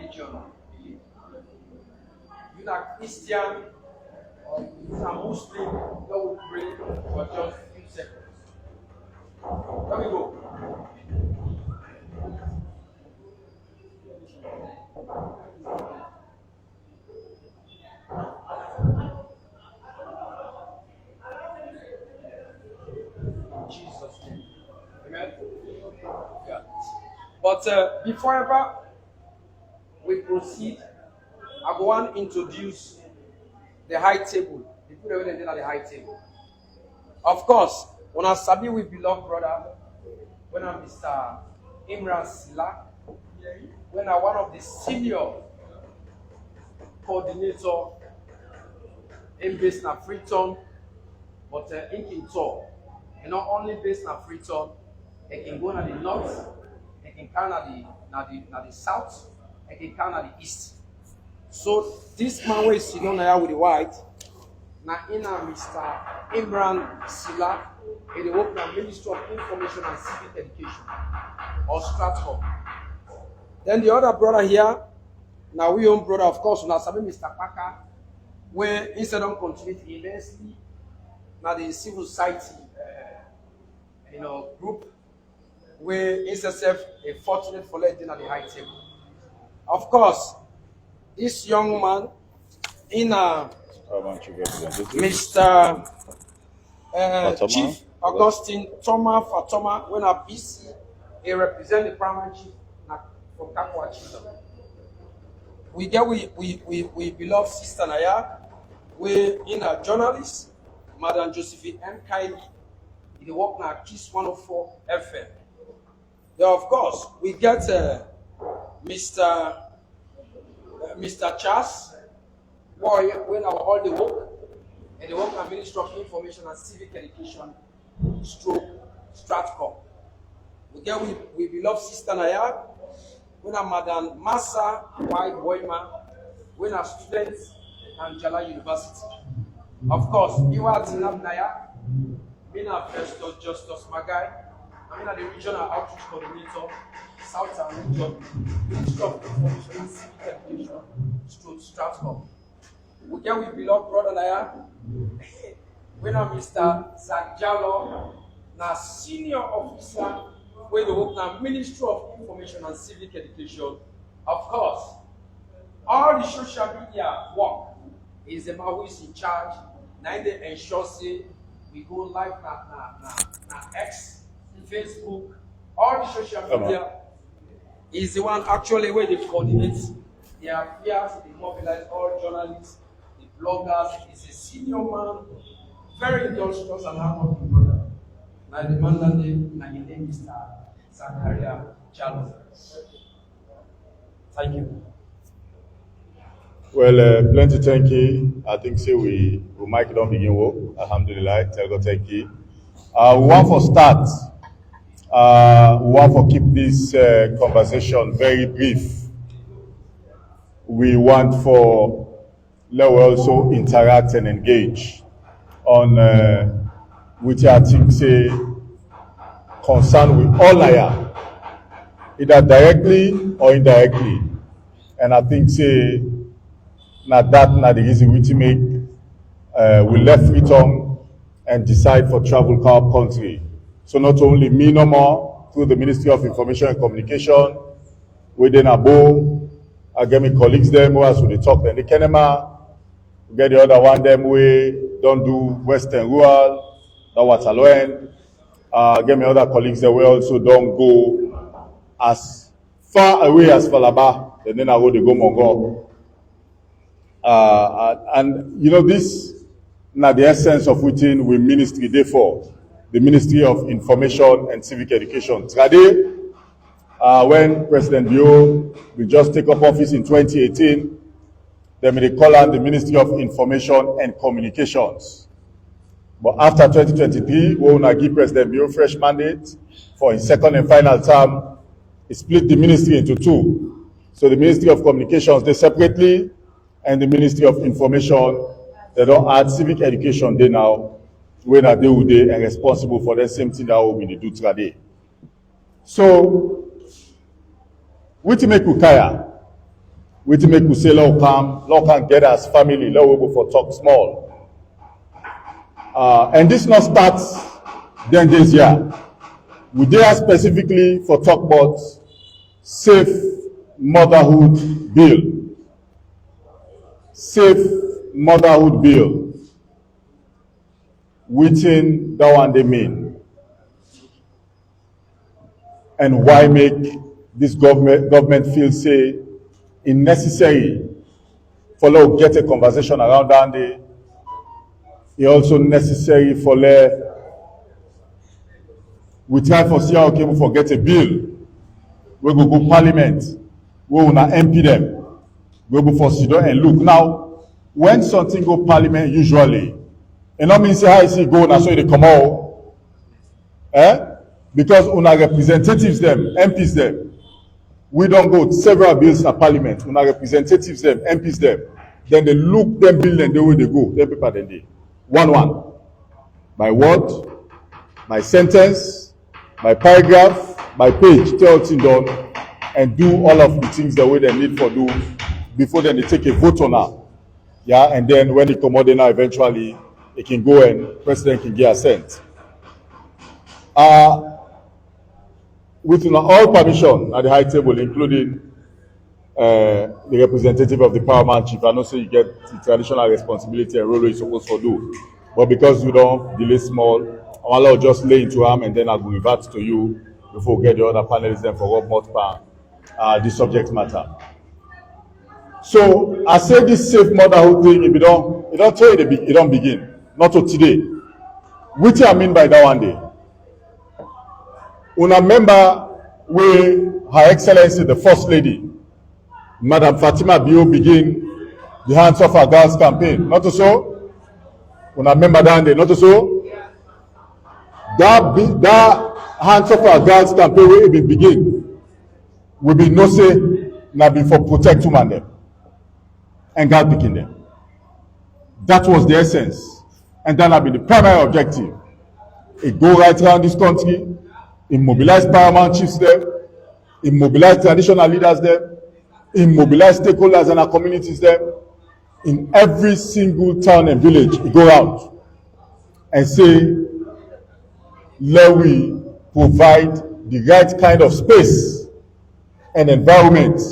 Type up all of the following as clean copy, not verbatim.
religion believe? You are Christian or you are Muslim, that will pray for just a few seconds. Let me go. In Jesus' name. Amen. Yeah. But before ever we proceed, I want to introduce the high table. The people that are at the high table. Of course, when I sabi with beloved brother, when I'm Mr. Imran Sila, when I'm one of the senior coordinator in based in Freetown, but in Kinto, and not only based in Freetown, it can go to the north, it can come to the south, it can come to the east. So this man who is sitting here with the white, now in Mr. Imran Sila, he dey work na Ministry of Information and Civic Education or Stratcom. Then the other brother here, now we own brother, of course, now sabi Mr. Paka, where instead of contribute immensely, now the civil society, group, where instead a fortunate for letting at the high table. Of course, this young man in Mr. Chief Augustine Toma Fatoma, when a BC, he represent the primary chief from Kakwa Chief. We get we beloved sister Naya, we in a journalist, Madam Josephine M. Kylie, he work na Kiss 104 FM. Then of course we get Mr. Charles, when our all the work, and the work at Ministry of Information and Civic Education, Stratcom. We get we beloved sister Naya, when a Madam Massa White Boyma, when a student at Jala University. Of course, you are Tinab Naya, Mina Festus Justus Magai, I'm the regional outreach coordinator, Southern Region, Ministry of Information and Civic Education, Stratcom. We get we beloved brother Naya, when I'm Mr. Zach Jallo, now senior officer, where they work now Ministry of Information and Civic Education. Of course, all the social media work is the man who is in charge. Now they ensure say we go live na X, Facebook, all the social media is the one actually where they coordinate their affairs, they mobilize all journalists, the bloggers. It's a senior man, very industrious and hardworking brother. Now the man that name is Mr. Zachariah Charles. Thank you. Well, plenty thank you. I think say we might don't begin work. Alhamdulillah, tell God thank you. We want for start. We want for keep this conversation very brief. We want for let we also interact and engage on which I think say concern with all liar, either directly or indirectly. And I think say not the reason which make we left Freetown and decide for travel car country. So not only me no more through the Ministry of Information and Communication, within Abo, I get my colleagues them who as we talk then the Kenema, we get the other one them we don't do Western Rural, that was Aloen. Get my other colleagues that we also don't go as far away as Falaba, and then I go to go Mongo. And you know this now the essence of within we ministry therefore the Ministry of Information and Civic Education. Today, when President Bio will just take up office in 2018, then they call out the Ministry of Information and Communications. But after 2023, we will give President Bio fresh mandate for his second and final term. He split the ministry into two. So the Ministry of Communications, they separately, and the Ministry of Information, they don't add civic education there now, when are they and responsible for the same thing that we do today. So, what make Ukaya? Wetin make we say law can get as family, law we go for talk small. And this not starts then this year. We there specifically for talk about safe motherhood bill. Safe motherhood bill. Wetin that one they mean? And why make this government feel say it necessary for us to get a conversation around that day? It also necessary for we try for see how we for get a bill. We go parliament. We will not MP them. We go for sit down and look. Now, when something go parliament, usually, it not mean say how you see go na so they come out. Because una representatives them, MPs them. We don't go several bills in parliament. Una representatives them, MPs them. Then they look them bill and the way they go. Them paper then they. One. By word, by sentence, by paragraph, by page, tell it done, and do all of the things the way they need for do before then they take a vote on that. Yeah, and then when it come out now, eventually it can go and president can get assent. With all permission at the high table, including the representative of the paramount chief, I know say you get the traditional responsibility and role you're supposed to do. But because we don't delay small, I'll just lay into arm and then I'll revert to you before we get the other panelists then for what more the subject matter. So I say this safe motherhood thing, if it don't tell you it don't begin. Not to today. What I mean by that one day? Una member where Her Excellency the First Lady, Madam Fatima Bio begin the Hands Off Our Girls campaign. Not so? Una member down there, not so? That Hands Off Our Girls campaign where it begin will be no say na be for protect women them and God picking them. That was the essence. And that will be the primary objective. It go right around this country, it mobilize paramount chiefs there, it mobilize traditional leaders there, it mobilize stakeholders in our communities there. In every single town and village, it go out and say, let we provide the right kind of space and environment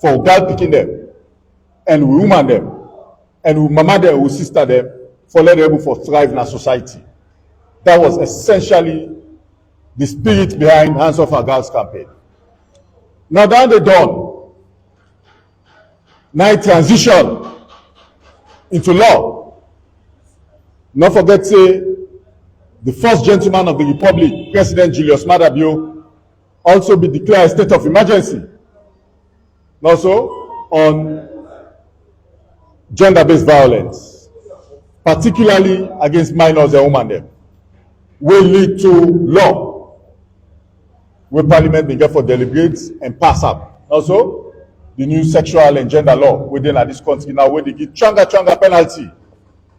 for God picking them, and we woman them, and we mama them, we sister them, for let them able for thrive in our society. That was essentially the spirit behind Hands Off Our Girls campaign. Now down the dawn, now transition into law. Not forget say the first gentleman of the Republic, President Julius Maada Bio, also be declared a state of emergency. Also on gender-based violence, particularly against minors and women, will lead to law where Parliament will get for deliberate and pass up. Also, the new sexual and gender law within this country now, where they give stronger penalty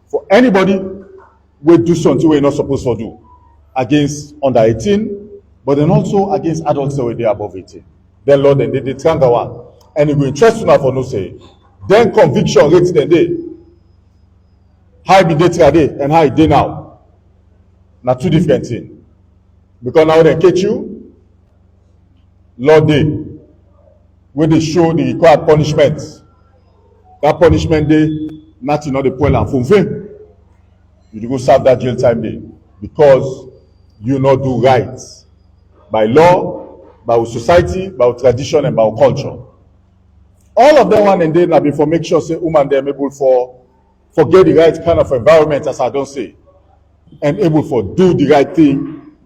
for anybody who do something we're not supposed to do against under 18, but then also against adults who are above 18. Then Lord, then they stronger one. And it will interest enough for no say. Then conviction rates then they. How be they today and how it they now. Now two different things. Because now they catch you, Lord day, where they show the required punishment. That punishment day, nothing not the point and fulfill. You go serve that jail time day because you not do right by law, by our society, by our tradition, and by our culture. All of them one and day now before make sure say woman them able for get the right kind of environment, as I don't say, and able for do the right thing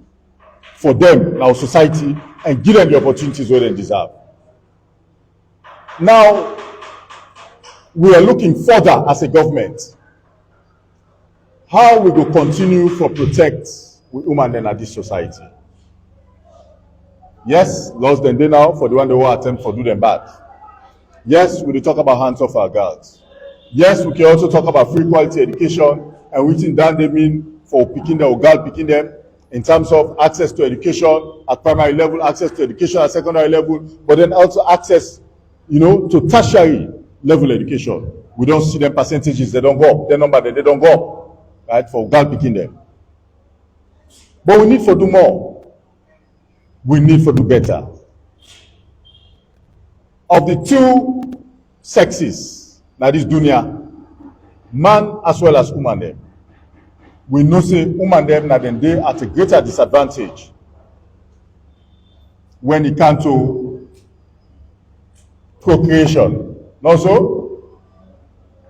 for them, our society, and give them the opportunities where they deserve. Now, we are looking further as a government. How we will continue to protect women in this society. Yes, laws then they now for the one that will attempt for do them bad. Yes, we will talk about Hands Off Our Girls. Yes, we can also talk about free quality education and within that they mean for picking them or girl picking them in terms of access to education at primary level, access to education at secondary level, but then also access to tertiary level education, we don't see them percentages, they don't go up. Their number, they don't go up, right, for girl picking them. But we need to do more. We need to do better. Of the two sexes, now this dunya, man as well as woman them, we know say woman them now then they at a greater disadvantage when it comes to procreation. Not so?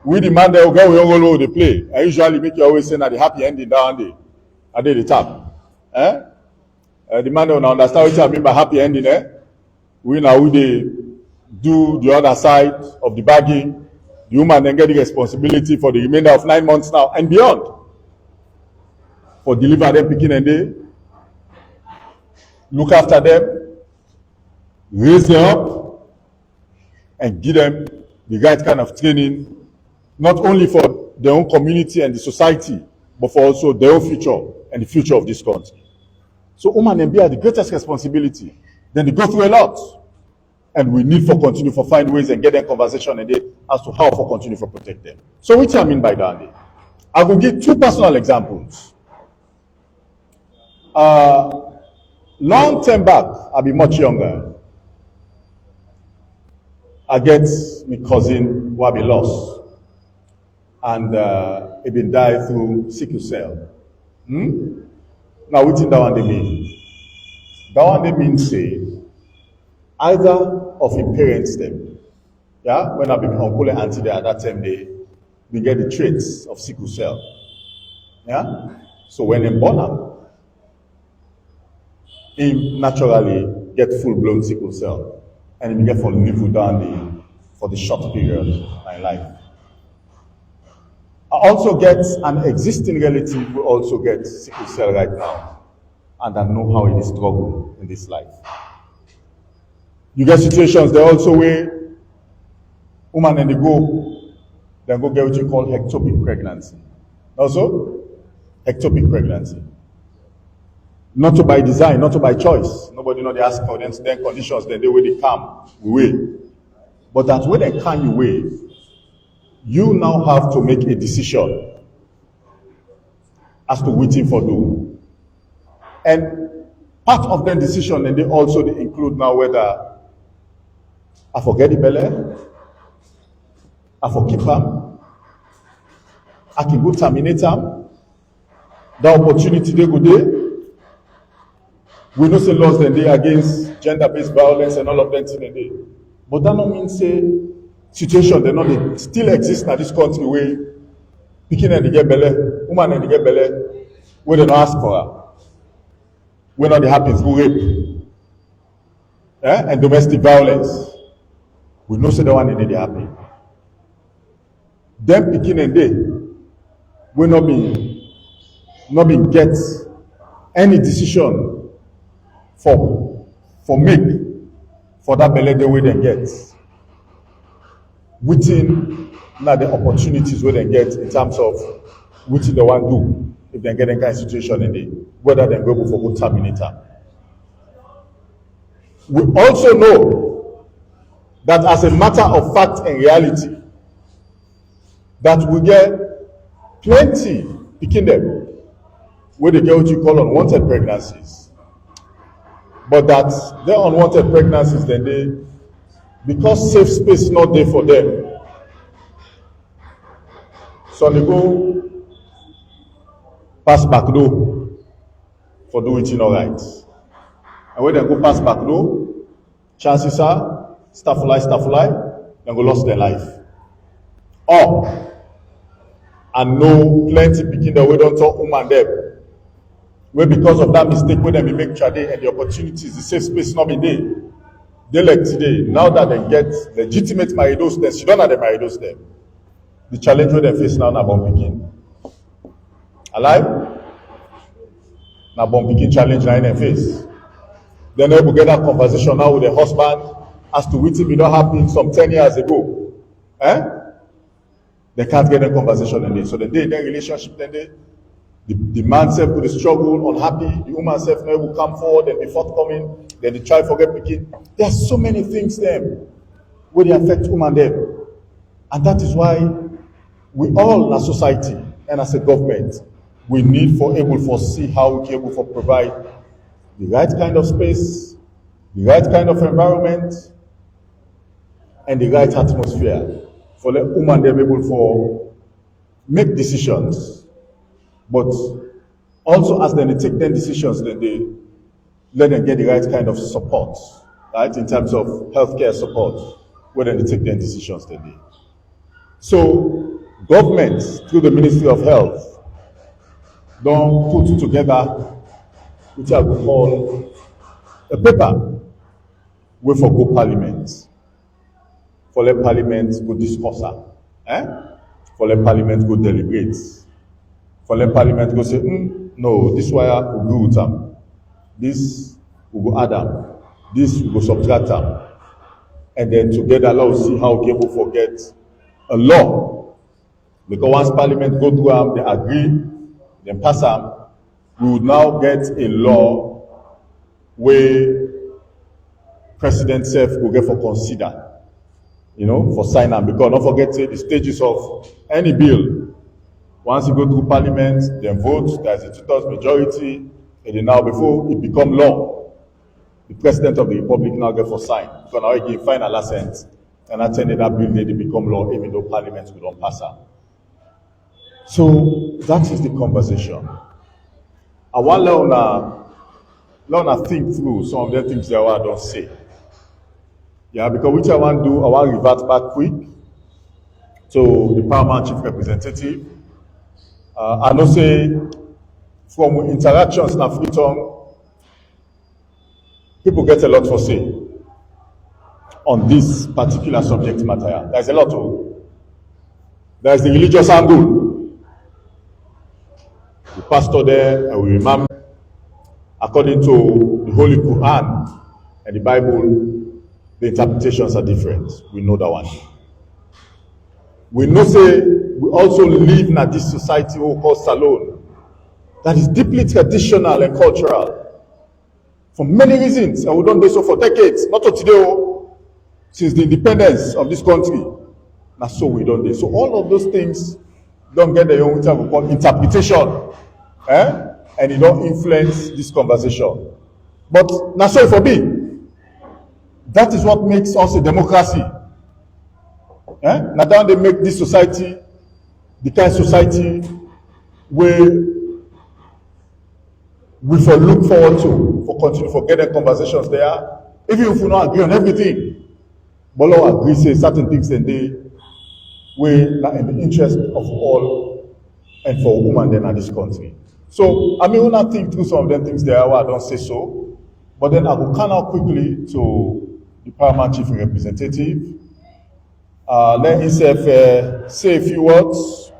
We the man that go all over the play. I usually make you always say that the happy ending down there. I did the tap. The man don't understand what I mean by happy ending, We now they do the other side of the bargain. The woman then get the responsibility for the remainder of 9 months now and beyond. For deliver them picking and they look after them, raise them up, and give them the right kind of training, not only for their own community and the society, but for also their own future and the future of this country. So women and bear the greatest responsibility. Then they go through a lot. And we need to continue to find ways and get them conversation and as to how to continue to protect them. So what I mean by that? I will give two personal examples. Long time back, I'll be much younger. I get my cousin who I be lost. And he been died through sickle cell. Now, what that one they mean? That one they mean say, either of your parents them, yeah, when I be my uncle and auntie there at that time, they get the traits of sickle cell. Yeah? So when they born them, he naturally get full-blown sickle cell. And he get for live down for the short period of my life. I also get an existing relative who also gets sickle cell right now. And I know how it is struggle in this life. You get situations there also where woman and they go get what you call ectopic pregnancy. Also, ectopic pregnancy. Not to by design, not to by choice. Nobody know they ask for them conditions, then they way they come, we wait. But that when they come you way, you now have to make a decision as to waiting for do. And part of that decision, and they also include now whether I forget the belly, I forgive them, I can go terminate them, the opportunity they go there. We know say laws then they against gender-based violence and all of them in day. But that don't mean say situation they not they still exist in this country where picking and they get belly, woman and they get belly, where they don't ask for her. Where not they happen through rape. And domestic violence. We know say the one and they happen. Them picking and they will not be get any decision for make for that belly the way they get within now the opportunities where they get in terms of which they want to do if they get in kind of situation in the whether they go for good terminator. We also know that as a matter of fact and reality that we get plenty picking them where they get what you call unwanted pregnancies. But that their unwanted pregnancies, then because safe space is not there for them, so they go pass back door for doing it all right. And when they go pass back door, chances are, staff lie, they go lost their life. Or, and know plenty picking the way don't talk woman them. Where because of that mistake when they make today and the opportunities, the safe space not be there. They like today, now that they get legitimate maridos, then she don't have the maridos there. The challenge where they face now bomb picking. Alive? Now bomb picking challenge now in their face. Then they will get that conversation now with their husband as to which it don't happen some 10 years ago. They can't get a conversation in there. So the day their relationship then the man self will struggle, unhappy, the woman self will come forward and be forthcoming, then they try to forget picking. There are so many things then where they affect women them. And that is why we all as society and as a government, we need for able to see how we can able to provide the right kind of space, the right kind of environment, and the right atmosphere for the women them able for make decisions. But also as they take their decisions, then they let them get the right kind of support, right, in terms of healthcare support, where they take their decisions then they. So government, through the Ministry of Health, don't put together, which I would call a paper, way for go parliament. For let parliament go discuss her. For let parliament go deliberate. For let parliament go say, no, this wire will go with them. This will go add them. This will go subtract them. And then together, let's see how we can forget a law. Because once parliament go through them, they agree, then pass them, we would now get a law where president self will get for consider, for sign them. Because don't forget the stages of any bill. Once you go through parliament, then vote, there's a 2/3 majority, and then now before it become law, the president of the republic now get for sign. Because now he give final assent, and attended that bill, they become law, even though parliament will not pass it. So that is the conversation. I want to think through some of the things that I don't say. Yeah, because which I want to do, I want to revert back quick to the paramount chief representative. I know say from interactions in Freetown, people get a lot for say on this particular subject matter. There's a lot of. There's the religious angle. The pastor there, and we imam, according to the Holy Quran and the Bible, the interpretations are different. We know that one. We know say we also live in this society we call Salon that is deeply traditional and cultural for many reasons, and we don't do so for decades, not to today, since the independence of this country. That's so we don't do. So all of those things don't get the own time we call interpretation. And it don't influence this conversation. But now so for me, that is what makes us a democracy. Now down they make this society the kind of society where we for look forward to, for continue for getting conversations there, even if we don't agree on everything. But we agree say certain things and they were not in the interest of all and for women then in this country. So, I mean, when I think through some of them things there, I don't say so. But then I will come out quickly to the paramount chief representative. Let himself say a few words.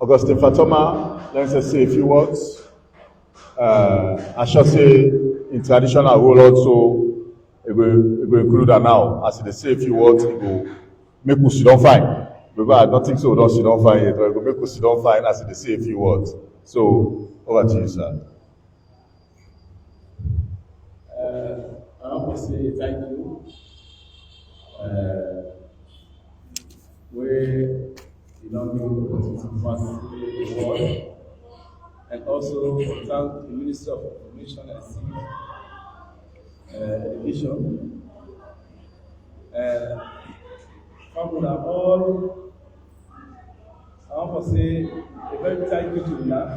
Augustine Fatoma, let himself say a few words. I shall say in traditional role also, it will include that now. As they say a few words, it will make us sit down fine. Because I don't think so, we don't sit down fine yet. It will make us sit down fine as they say a few words. So, over to you, sir. I want to say thank you. Where you don't give the opportunity to participate in the world. And also thank the Minister of Information and Civic Education. All, I want to say a very thank you to that,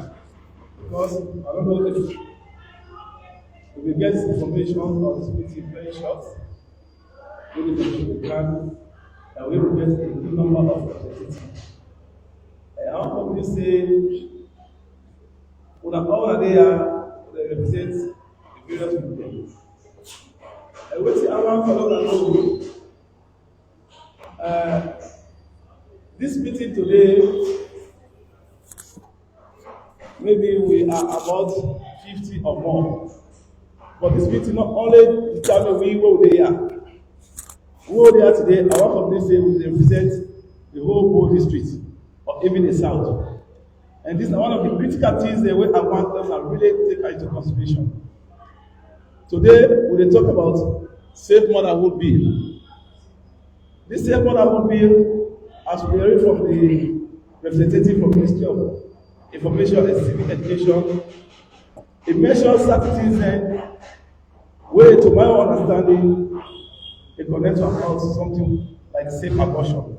because I don't know if we get this information on this meeting very short, we can, and we will get a good number of representatives. I want to say, all that they represent the various people. And what I want to know this meeting today, maybe we are about 50 or more. But this meeting not only determine where they are. Where they are today, I want to say we represent the whole Bo district, or even the south. And this is one of the critical things that I want them to really take into consideration. Today, we will talk about Safe Motherhood Bill. This Safe Motherhood Bill, as we heard from the representative from the Ministry of Information and Civic Education, it measures citizens way, to my understanding, it connects about something like safe abortion.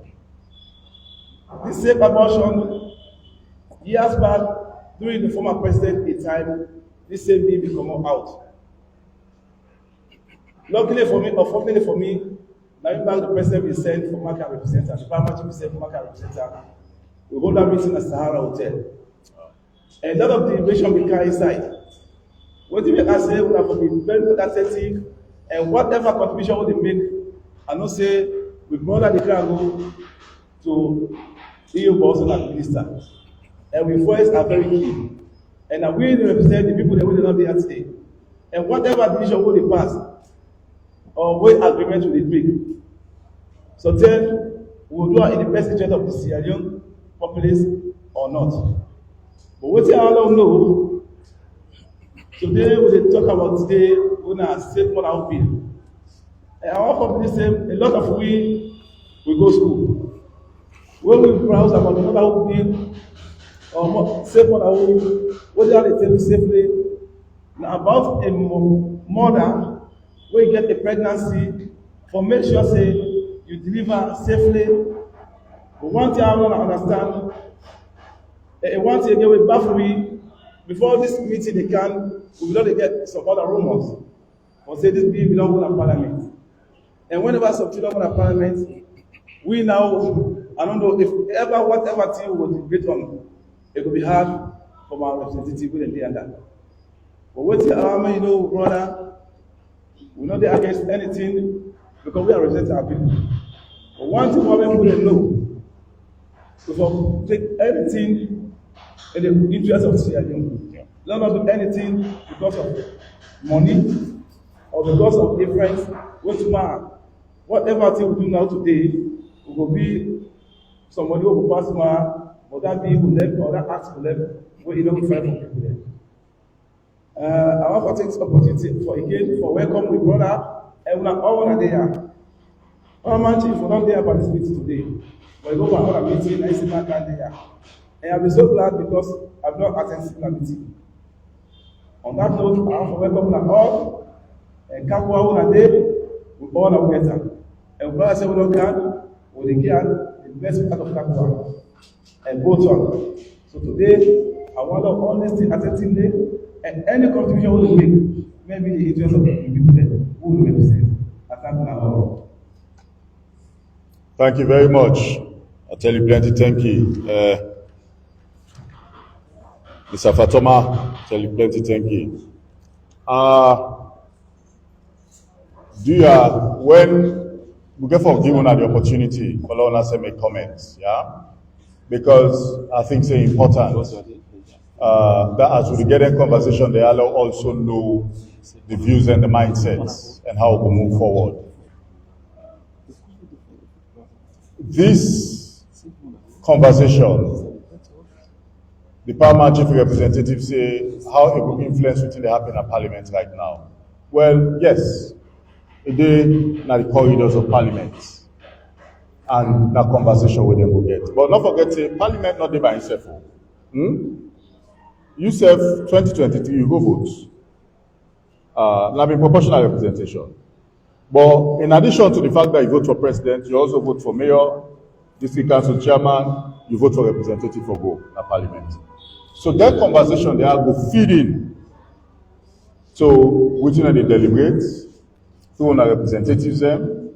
This safe abortion, years back, during the former president a time, this same bill will come out. Luckily for me, unfortunately for me, now back the president will send for market representative, the parliament will send for market representative. We hold that meeting at Sahara Hotel. And a lot of the information we carry inside. What do we say? We have to be very good assertive, and whatever contribution we make, I know say we brought the cargo to EU boss and minister, and we voice are very key. And we represent the people that will not be here today. And whatever decision we pass, or what agreement we make, so then we'll do it in the best interest of the Sierra Leone populace or not. But what I don't know, today we will talk about today when I safe Motherhood Bill. And our company say a lot of we go school. When we browse about the Motherhood Bill or safe Motherhood, what they tell you safely now about a mother when you get a pregnancy, for make sure say you deliver safely. But one thing I want to understand, one thing again with Bafui, before this meeting they can, we will not get some other rumors. Or say this bill belongs to parliament. And whenever something belongs to parliament, we now, I don't know if ever whatever thing we will debate on, it will be hard for our representative with the under. But what the army, you know, brother, we're not there against anything because we are representing our people. But one thing women wouldn't know, we will take anything in the interest of Sierra Leone. Not do anything because of money or because of difference. Whatever thing we do now today, we will be somebody who will pass more, or that be will left, or that act will left, where you don't find for people there. I want to take this opportunity for welcome my brother, and we are all there. How much if we're not there about this meeting today? We go for another meeting, I see my can there. And I'll be so glad because I've not attended the meeting. On that note, I want to welcome you all, and Kapua on a day, we all are better. And brother say we don't can, we can, the best part of Kapua, and both on. So today, I want to all listen attentively, and any contribution we make, maybe the interest of the people that who will represent. I thank you all. Thank you very much. I tell you plenty, thank you. Mr. Fatoma, I tell you plenty, thank you. When we get for giving the opportunity, for us to make comments, yeah? Because I think it's important that as we get in conversation, they allow also know the views and the mindsets and how we move forward. This conversation, the Paramount Chief Representative say how it will influence within the happening at Parliament right now. Well, yes, it is now the corridors of Parliament, and that conversation with them will get. But not forget, Parliament not there by itself. You self 2023, you go vote. Now be proportional representation. But in addition to the fact that you vote for president, you also vote for mayor, district council chairman, you vote for representative for go at Parliament. So that conversation they are go feed in. So within they deliberate, through our representatives them,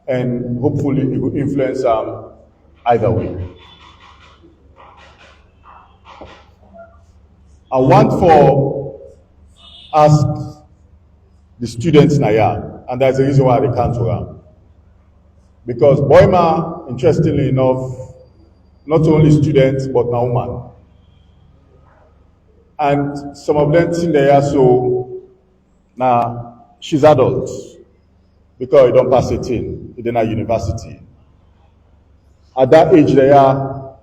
and hopefully it will influence either way. I want for ask the students now, and that's the reason why they can't run. Because Boima, interestingly enough, not only students, but now women. And some of them think they are so, now she's adult, because you don't pass 18, you're not university. At that age they are,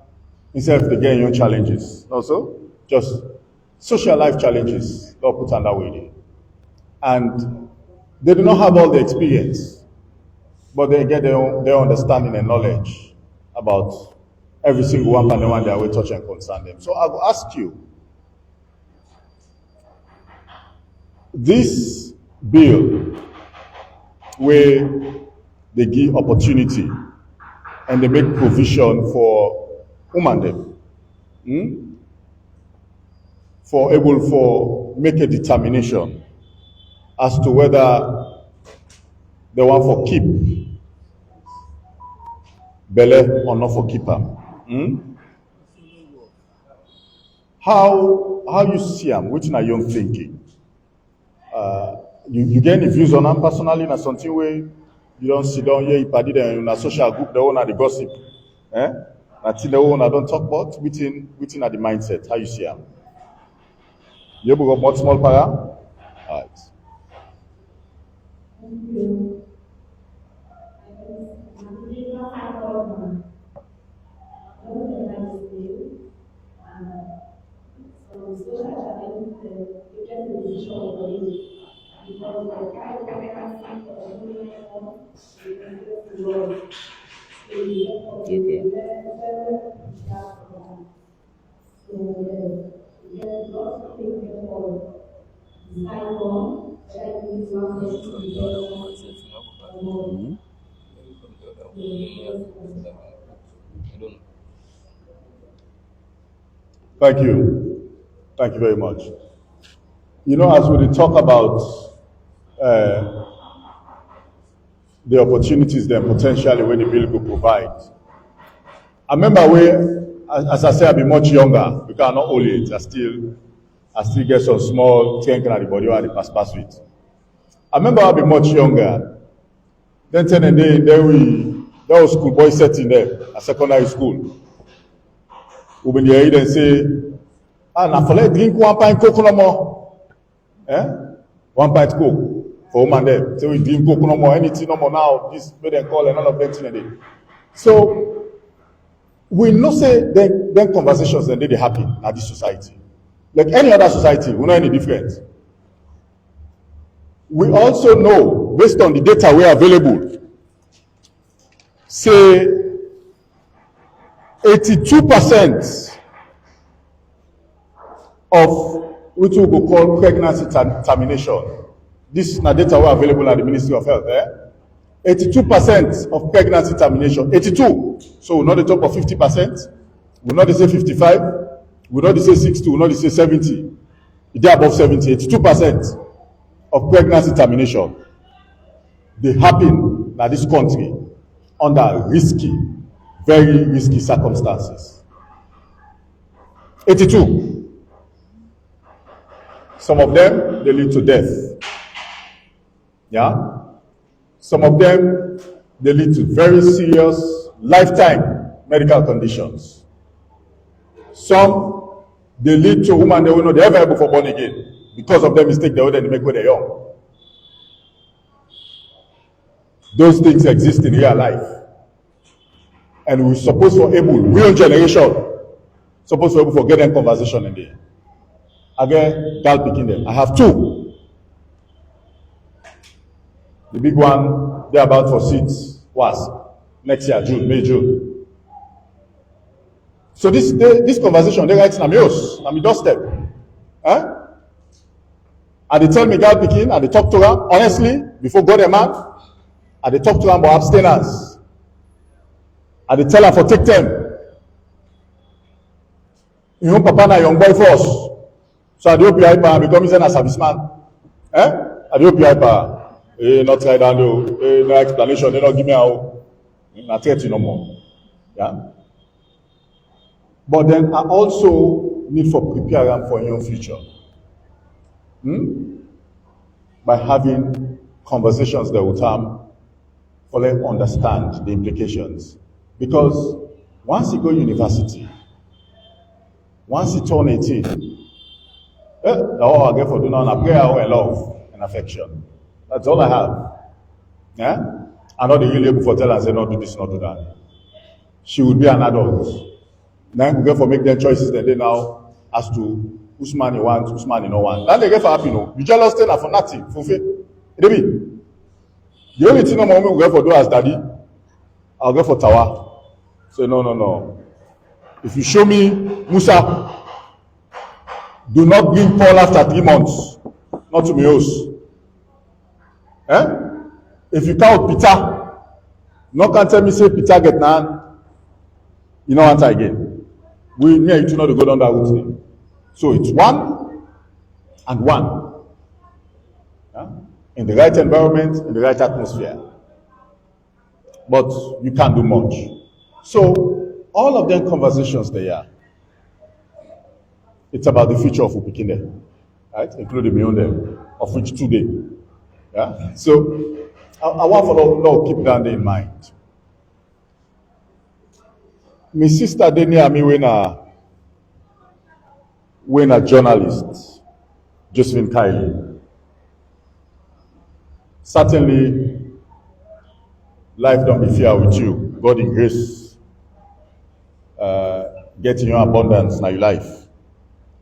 instead of getting young challenges, also, just social life challenges, don't put on that way. And They do not have all the experience, but they get their understanding and knowledge about every single one and one that will touch and concern them. So I will ask you, this bill where they give opportunity and they make provision for women them, for able for make a determination as to whether they want for keep belle or not for keep them. How you see them? Which are your thinking? You get any views on them personally? Na something where you don't sit down here, you party them in a social group, the one at the gossip. Until the one I don't talk about, within at the mindset. How you see them? You able to got small para? All right. Thank you. Thank you very much. You know, as we talk about the opportunities that potentially when the bill will provide, I remember when, as I said, I've been much younger because I'm not old yet. I still get some small thinking at the body or the pass with. I remember I've been much younger. Then 10 and day, there was schoolboy setting there at secondary school. We been there and say, now for let drink 1 pint Coke no more. 1 pint Coke for woman there. So we drink Coke no more, anything no more now. This made them call and all of them thing a day. So we know say then conversations then they happen at this society. Like any other society, we're not any different. We also know, based on the data we are available, say 82% of which we will call pregnancy termination. This is the data we are available at the Ministry of Health. 82% of pregnancy termination. 82. So we're not the top of 50%. We're not the say 55. We're not the say 60. We're not the say 70. They're above 70. 82% of pregnancy termination. They happen in this country under risky, very risky circumstances. 82. Some of them, they lead to death. Yeah? Some of them, they lead to very serious, lifetime medical conditions. Some, they lead to women they will not ever able for born again. Because of their mistake, they wouldn't make when they're young. Those things exist in real life. And we're supposed to able, real generation, supposed to able to get them conversation in there. Again, girl picking them. I have 2. The big one, they're about for seats was next year, June. So this conversation, they write in my doorstep. And they tell me girl picking, and they talk to her, honestly, before God a man, and they talk to her about abstinence. And they tell her for take them. You know, papa na young boy first. So I do hope you hyper and become a serviceman. I do hope you hyper. Not try down though. No explanation. They don't give me out. Not threat no more. Yeah. But then I also need for prepare them for your future. By having conversations that will for them understand the implications. Because once you go university, once you turn 18, all I get for doing now is prayer and love and affection. That's all I have. Yeah? I'm not really able to tell her and say, not do this, not do that. She would be an adult. Then we get for make their choices that they now as to whose man you want, whose man you don't want. Then they get for happy, no. You jealous thing for nothing, for faith. The only thing I'm going to go for do as daddy, I'll go for Tawa. Say, no, no, no. If you show me Musa, do not bring Paul after 3 months. Not to me house. Eh? If you count Peter, no can tell me say Peter get now. You know answer again. Me and you know to go down that route. So it's 1 and 1. Yeah? In the right environment, in the right atmosphere. But you can't do much. So all of them conversations they are. It's about the future of Upikine, right? Including me on them, of which 2 days. Yeah. So I want for Lord keep that in mind. My sister Denia me when a journalist, Josephine Kylie. Certainly, life don't be fair with you. God in grace, get in your abundance now your life.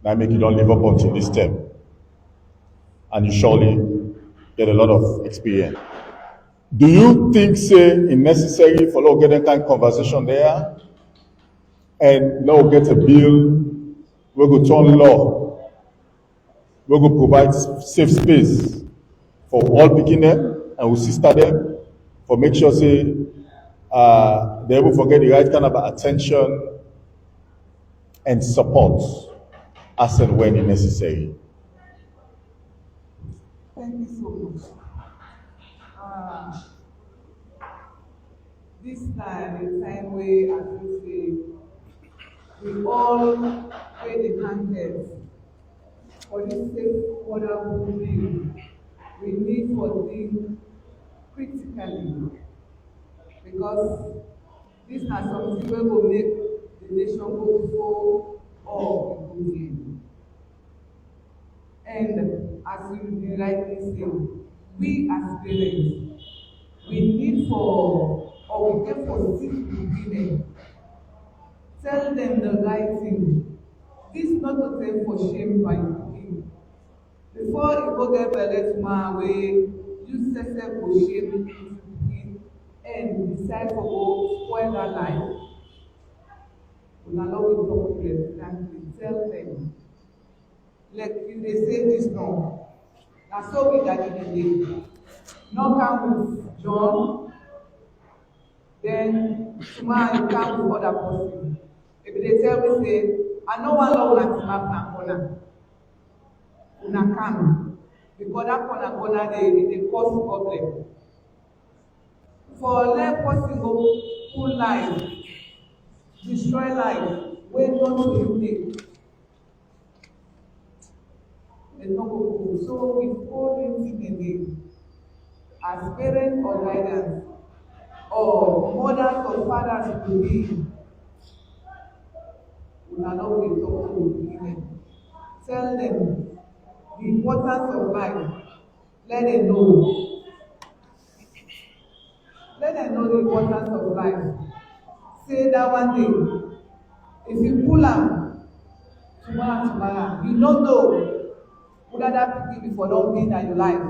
Now make you don't live up until this term. And you surely get a lot of experience. Do you think say it's necessary for Lord get that kind of conversation there? And Lord get a bill, we go turn law, we go provide safe space for all picking them and we sister them for make sure say they able to get the right kind of attention and support as and when it's necessary. Thank you so much. This time, the time where, as you say, we all pay the handheads for this safe, wonderful bill. We need for think critically because this is something where will make the nation go before all people gain. And as you rightly say, we as parents, we need for, or we get for sick women, tell them the right thing. This not to take for shame by cooking. Before you go get belly tomorrow, you set for shame and decide for go spoil that life. We allow you talk to them, tell them. Like if they say this no, that's so we that it is. No come with John, then tomorrow you come with other person. If they tell me say, I know one law like map na corner. Una come. Because that corner they cause problem. For let person go full life, destroy life, wait not to take. So we hold this again as parents or guidance or mothers or fathers to be. We are not going to talk to women. Tell them the importance of life. Let them know. Let them know the importance of life. Say that one day, if you pull them tomorrow, you don't know. Whether that pikin before don't mean that you like,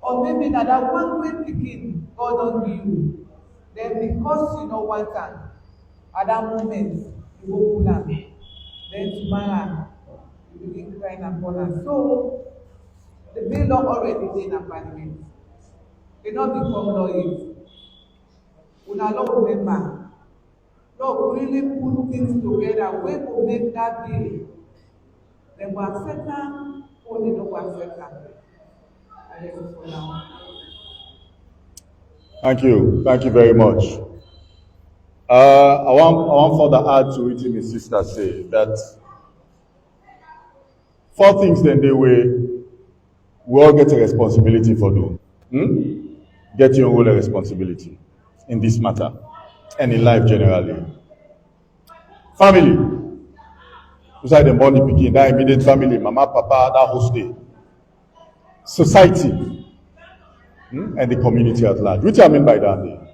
or maybe that one great pikin God don't give you, then because you know one time, at that moment you go pull am, then tomorrow you begin crying upon us. So the bill don't already dey in parliament. They don't become law yet. Una law remember, law really put things together. We will make that bill. Then we accept am. Thank you very much. I want further add to it. My sister say that 4 things then they we all get a responsibility for doing. Get your own responsibility in this matter and in life generally. Family. Beside the money picking, that immediate family, mama, papa, that host day. Society and the community at large. Which I mean by that?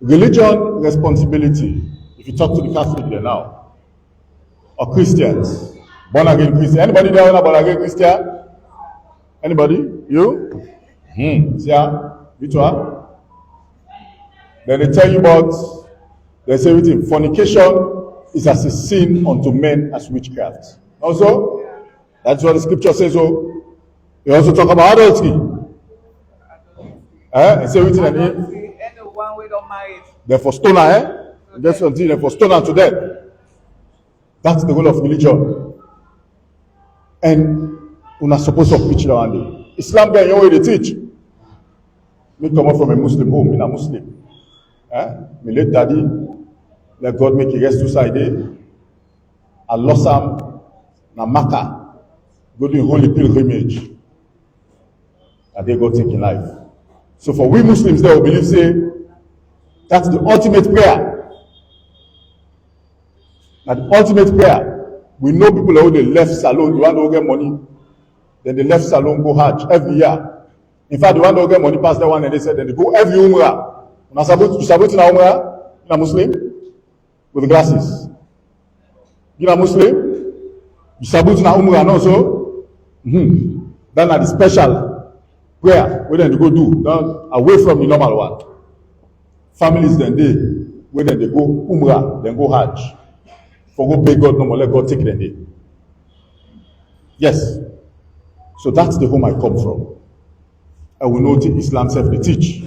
Religion responsibility. If you talk to the Catholic there now, or Christians, born again Christian. Anybody there born again Christian? Anybody? You? See which one? Then they tell you about, they say everything. Fornication is as a sin unto men as witchcraft. Also, that's what the scripture says. So, they also talk about adultery. It's everything. Anyone we don't marry. They're for stoner, That's something they're for stoner to death. That's the goal of religion. And we're not supposed to preach that one day. Islam guy, you know what they teach. Me come up from a Muslim home, I'm a Muslim. My late daddy, let God make a rest to side there. I lost him na Makkah, go do a holy pilgrimage. And they go taking life. So for we Muslims, they will believe, say, that's the ultimate prayer. And the ultimate prayer, we know people who they left salon, the one who get money, then they left salon go Hajj every year. In fact, the one who get money past that one, and they said, then they go every Umrah. You sabot na Umrah, you Muslim, with glasses. You Muslim, you sabot na Umrah, no so. Then the special prayer, where then they go do, away from the normal one. Families then they, where then they go Umrah, then go Hajj. For go pay God no more, let God take them there. Yes. So that's the home I come from. And we know the Islam self they teach.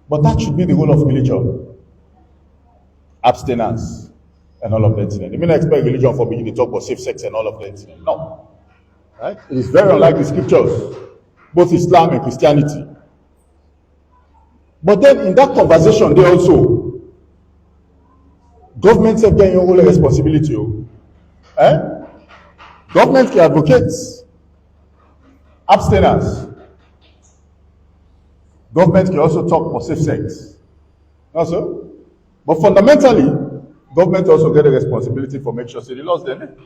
But that should be the whole of religion. Abstinence and all of that. They may not expect religion for beginning to talk about safe sex and all of that. No. Right? It is very unlike the scriptures, both Islam and Christianity. But then in that conversation, they also, governments have got your whole responsibility. Government can advocate abstinence. Government can also talk for safe sex. Also, but fundamentally, government also get a responsibility for make sure say the laws then.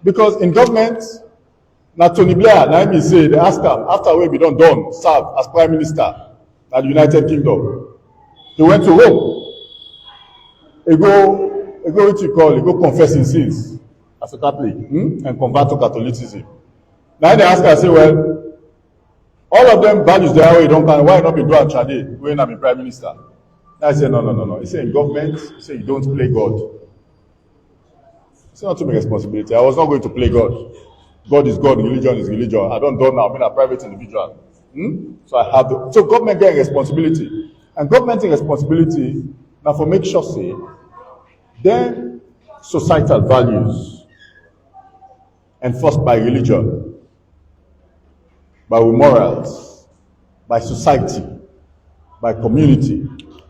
Because in government, now Tony Blair, now me say they ask him after we be done serve as prime minister at the United Kingdom. He went to Rome. He go what you call, he go confess his sins as a Catholic and convert to Catholicism. Now they ask her, say, well, all of them values the way you don't can, why not be doing Chade when I'm a prime minister? I say, no. He say in government, he say you don't play God. It's not to my responsibility. I was not going to play God. God is God, religion is religion. I don't know now, I'm a private individual. So I have to. So government getting responsibility. And government responsibility, now for make sure say, then societal values enforced by religion, by morals, by society, by community,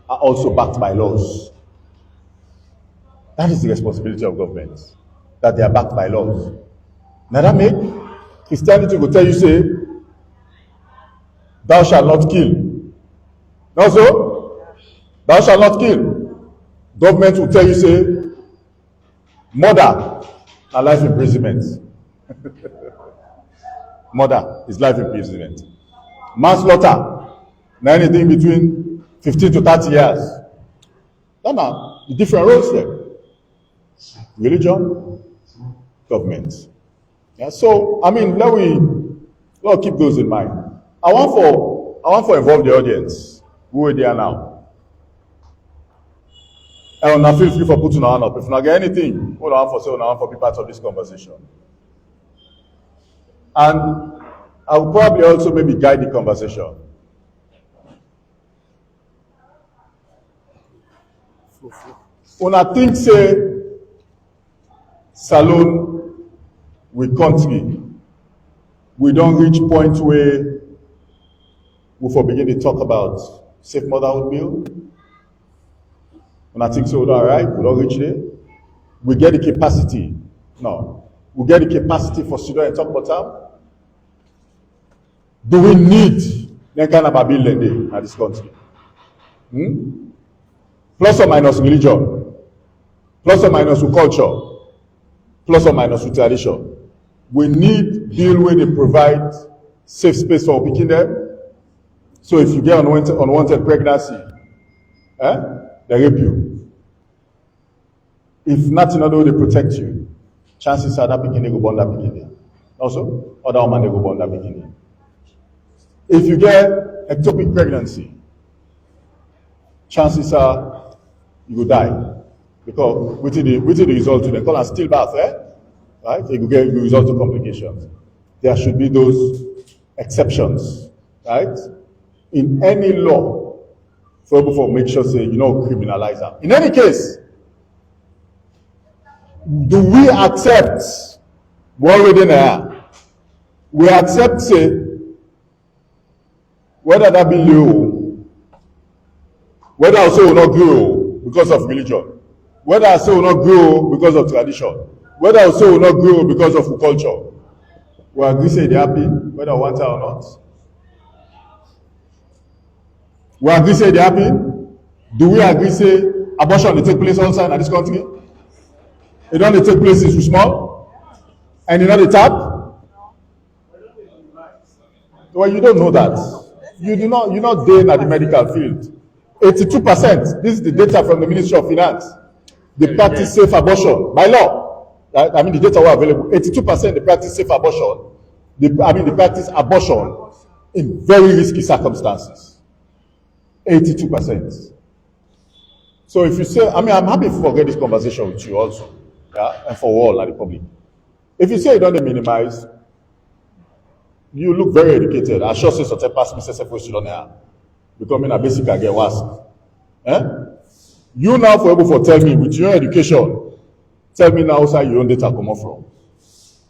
are also backed by laws. That is the responsibility of government, that they are backed by laws. Now that make Christianity will tell you, say, thou shalt not kill. Also, thou shalt not kill. Government will tell you, say, murder and life imprisonment. Murder is life imprisonment. Manslaughter, now anything between 15 to 30 years. That are the different roles there. Religion, government. Yeah, so I mean, let's keep those in mind. I want to involve the audience who are there now. And I feel free for putting our hand up. If you not get anything, hold on for say, hold on for be part of this conversation. And I will probably also maybe guide the conversation. When I think say salon with country, we don't reach point where we for begin to talk about safe motherhood bill. When I think so, all right, we don't reach there. We get the capacity. No, we get the capacity for students and talk about them. Do we need that kind of a bill in this country? Plus or minus religion, plus or minus with culture, plus or minus with tradition. We need bill where they provide safe space for picking them. So if you get unwanted pregnancy, they rape you. If nothing other they protect you, chances are that picking they go born that picking. Also, other woman they go born that picking. If you get ectopic pregnancy, chances are you will die. Because with the result to them, call and stillbirth, right? You will get the result to complications. There should be those exceptions, right? In any law, for make sure say you know criminalize them. In any case, do we accept what we there? We accept say whether that be Leone, whether also will not grow because of religion, whether also will not grow because of tradition, whether also will not grow because of culture. We agree say they happen, whether we want it or not. We agree say they happen. Do we agree say abortion dey take place outside in this country? It don't dey take place since small, and you know the tap. Well, you don't know that. You do not. You're not there in the medical field. 82%. This is the data from the Ministry of Finance. They practice safe abortion by law. I mean, the data were available. 82% they practice safe abortion. They practice abortion in very risky circumstances. 82%. So if you say, I mean, I'm happy to forget this conversation with you also, yeah, and for all the public. If you say you don't minimize, you look very educated. I sure say something pass me say question on there. Becoming a basic again was. You now for able to tell me with your education, tell me now how your own data come off from.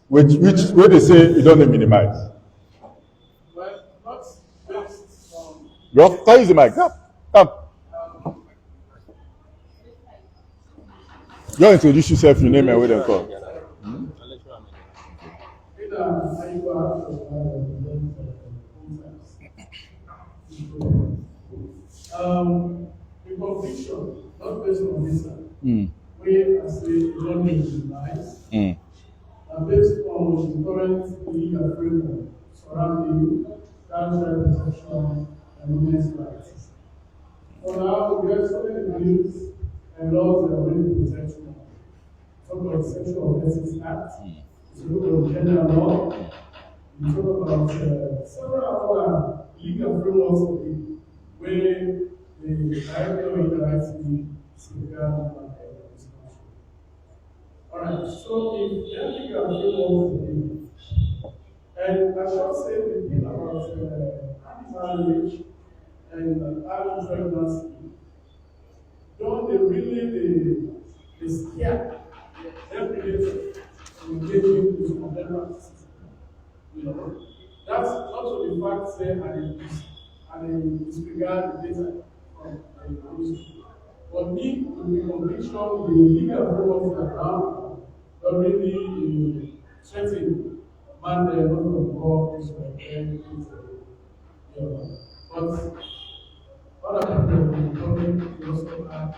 Which where they say you don't minimize. Well, not based on. Rough, can you use the mic? Come. You introduce yourself, your name and where they call. The conviction, not based on this, we as a don't minimize, are based on the current legal framework surrounding child protection and women's rights. For now, we have so many bills and laws that are really protecting. Talk about the Sexual Offences Act, we look at gender law, we talk about several other legal frameworks where the director interacts safeguard this country. Alright, so if the legal frameworks and I shall say the thing about marriage and early pregnancy, don't they really they scare every day to engage in this contemporary practices? You know, that's also the fact say and disregard the data from the police. But if the conviction, the legal framework that around don't really threaten man the not of God is but other people in the government also have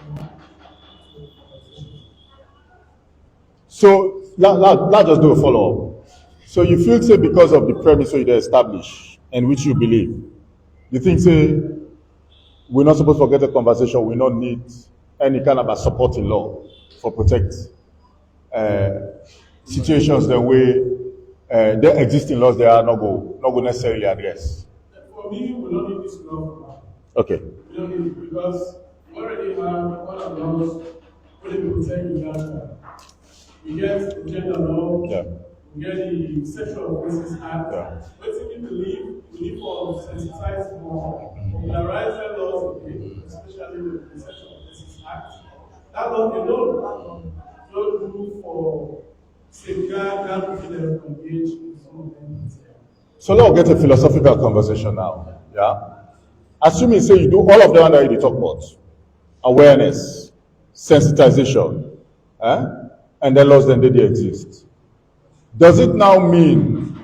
So let's just do a follow-up. So you feel say because of the premise you they establish and which you believe, you think say we're not supposed to forget the conversation, we don't need any kind of a supporting law for protect situations the way the existing laws they are not go necessarily address. For me, we don't need this law. Okay. We don't need it because we already have all of laws where they protect the child. We get the gender law, we get the Sexual Offences Act. What we believe we need to sensitize more, popularize the laws, especially the Sexual Offences Act. That law alone don't do for safeguard that people engage in some of them. So let's get a philosophical conversation now. Yeah. Assuming say you do all of the one that you talk about, awareness, sensitization, and the laws then they exist. Does it now mean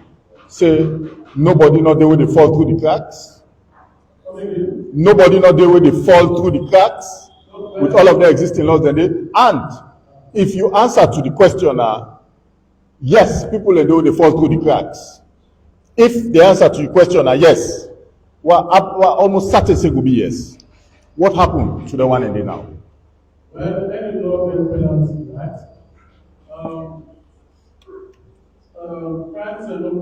say nobody not there where they fall through the cracks? Nobody not there where they fall through the cracks with all of the existing laws then they? And if you answer to the question yes, people and they fall through the cracks. If the answer to your question are yes, well, almost certain say will be yes. What happened to the one and they now? Well, any law and penalty, right? Crimes are not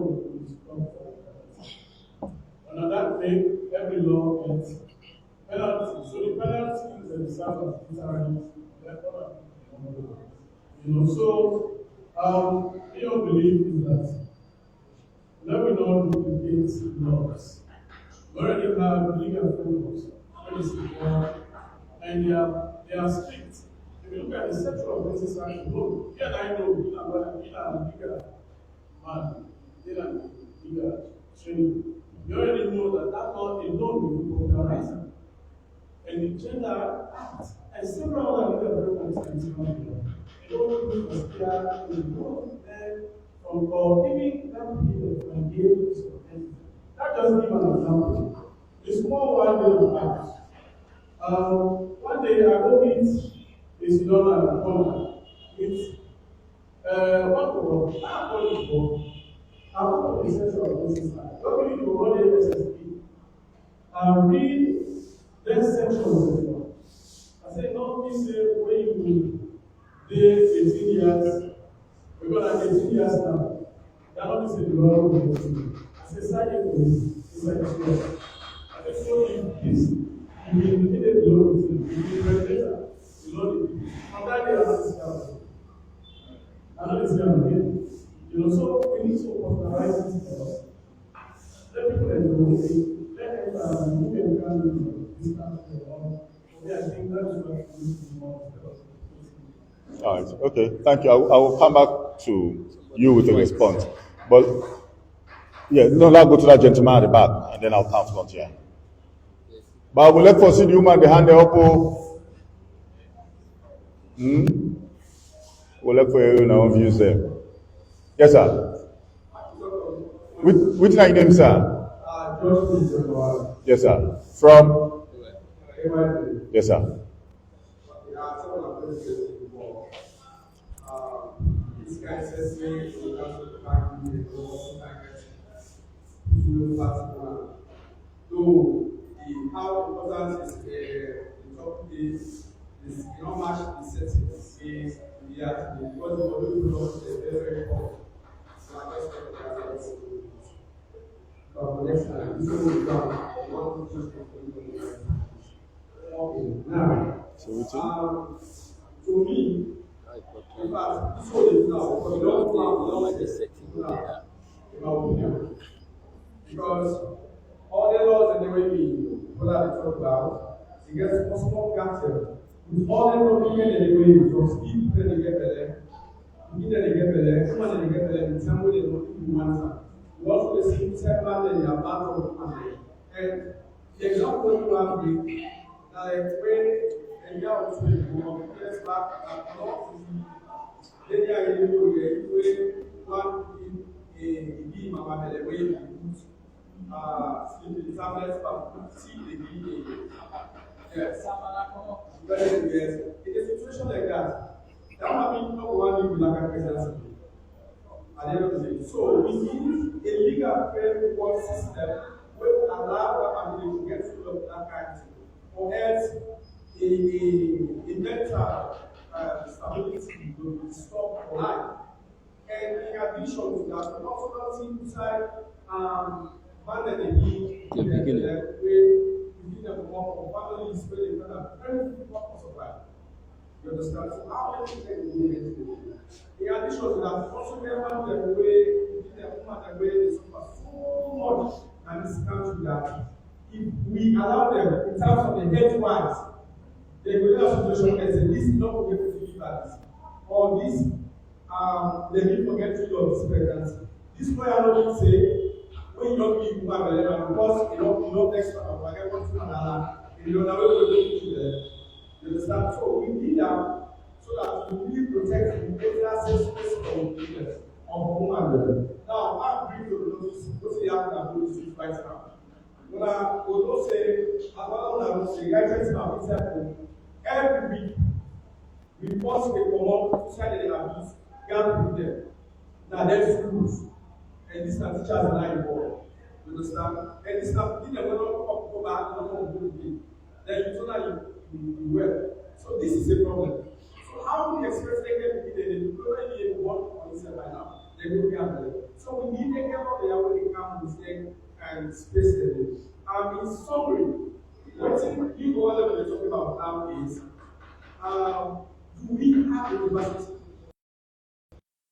And on that day, every law gets penalty. So the penalty is a result of deterrent. So your belief is that let me not duplicate laws. We already have legal frameworks when it's involved, and they are strict. If you look at the Sexual Offences Act, you and I know, being a legal man, being a legal training, you already know that law alone will popularize it. And the Gender Act and several other legal frameworks and technology, they don't do consider the law them from or even them people to engage with offenses. That just give an example. A small one day of life. One day I go meet a Leone at the corner with what was I call it for? I want to be sexual offences. Don't need to run the SSP. Read this section of the law. I said, don't be say when you did 18 years, we're going to 18 years now. They're not saying the law will be 18. I said, sign it's like a law. I said, so if this, you will need a law, you will better. You know, from that day, I was discovered. I know this guy again. So we need to popularize this law. Let people enjoy it. Let everyone move and come this kind of law. I think that is what we need to more. All right. Okay. Thank you. I will come back to you with a response. But yeah, no, let's go to that gentleman at the back, and then I'll count from here. But we'll let proceed the woman behind the upper. We'll let for you now views there. Yes, sir. Which is your name, sir? Yes, sir. From? Yes, sir. This guy says me to come to so how important is the topic is not much the settings is we have to because the body will not be very important. So I just want to but next time this will be done. I want to just okay now to me in fact this one is now because we don't about opinion because all the laws and the way what are they talk about, it gets possible capture. With all the laws and the way from speed when they get better, when they get better, someone they get better, in some way they don't even answer. We also the same segment and they are part of the and the example you have been like when a year or two years back, then they are able to one in a mama the way you sleeping tablets, but see the yes. In a situation like that, that might mean no one will like a presidency. At the end of the day, so we need a legal framework system which allow our family to get rid of that kind of thing, or else a mental stability will be stopped for life. And in addition to that, we also see inside man and the way within the form of family is very difficult to survive. You understand? So how many things we need to do? In addition to that, also never the way within the woman the way they suffer so much and this country that if we allow them in terms of the health wise, they will have a situation as a least not going to live at this. Or this they will forget to do this pregnancy. This boy I don't say when you don't give woman believer because you don't text her or get what you want and you know way we do it. You understand? So we need that so that we really protect the entire safe space of woman. Now I agree to those you have to do this right now. When I would say about I would say guys now example every week we post a common society abuse can't with them. Now there's schools and this can teachers are not involved. You understand? And this can be them go back and go again. Then you so that you well. So this is a problem. So how do we expect they get the already work on this by now? They will be able. So we need a care of the way they come to say and space them. In summary, what you all that we're talking about now is, do we have a university?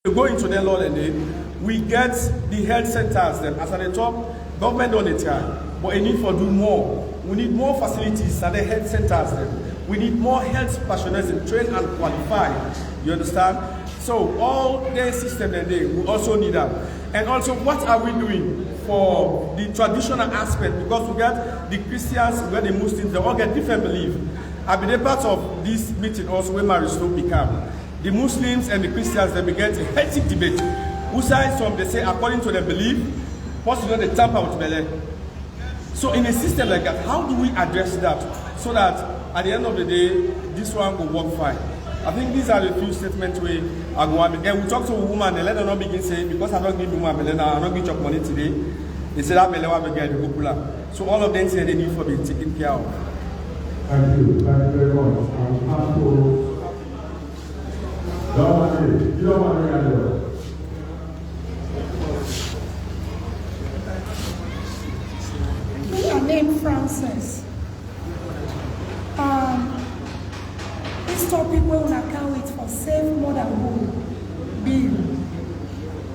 To go into the law and then we get the health centers then as at the top, government on the time, but a need for do more. We need more facilities at the health centers then. We need more health professionals trained and qualified. You understand? So all their system and they we also need that. And also, what are we doing for the traditional aspect? Because we got the Christians, we got the Muslims, they all get different beliefs. I've been a part of this meeting also when marriage will become. The Muslims and the Christians, they began a healthy debate. Who side some, they say, according to their belief, possibly they tamper with Bele. So in a system like that, how do we address that so that at the end of the day, this one will work fine? I think these are the few statements we are going to make. And we talk to a woman, and let her not begin saying, because I'm not giving woman Bele now, I'm not going to chop money today. They say that Bele will get popular. So all of them say they need for being taken care of. Thank you very much. My name Francis. This topic we will account with for safe motherhood bill.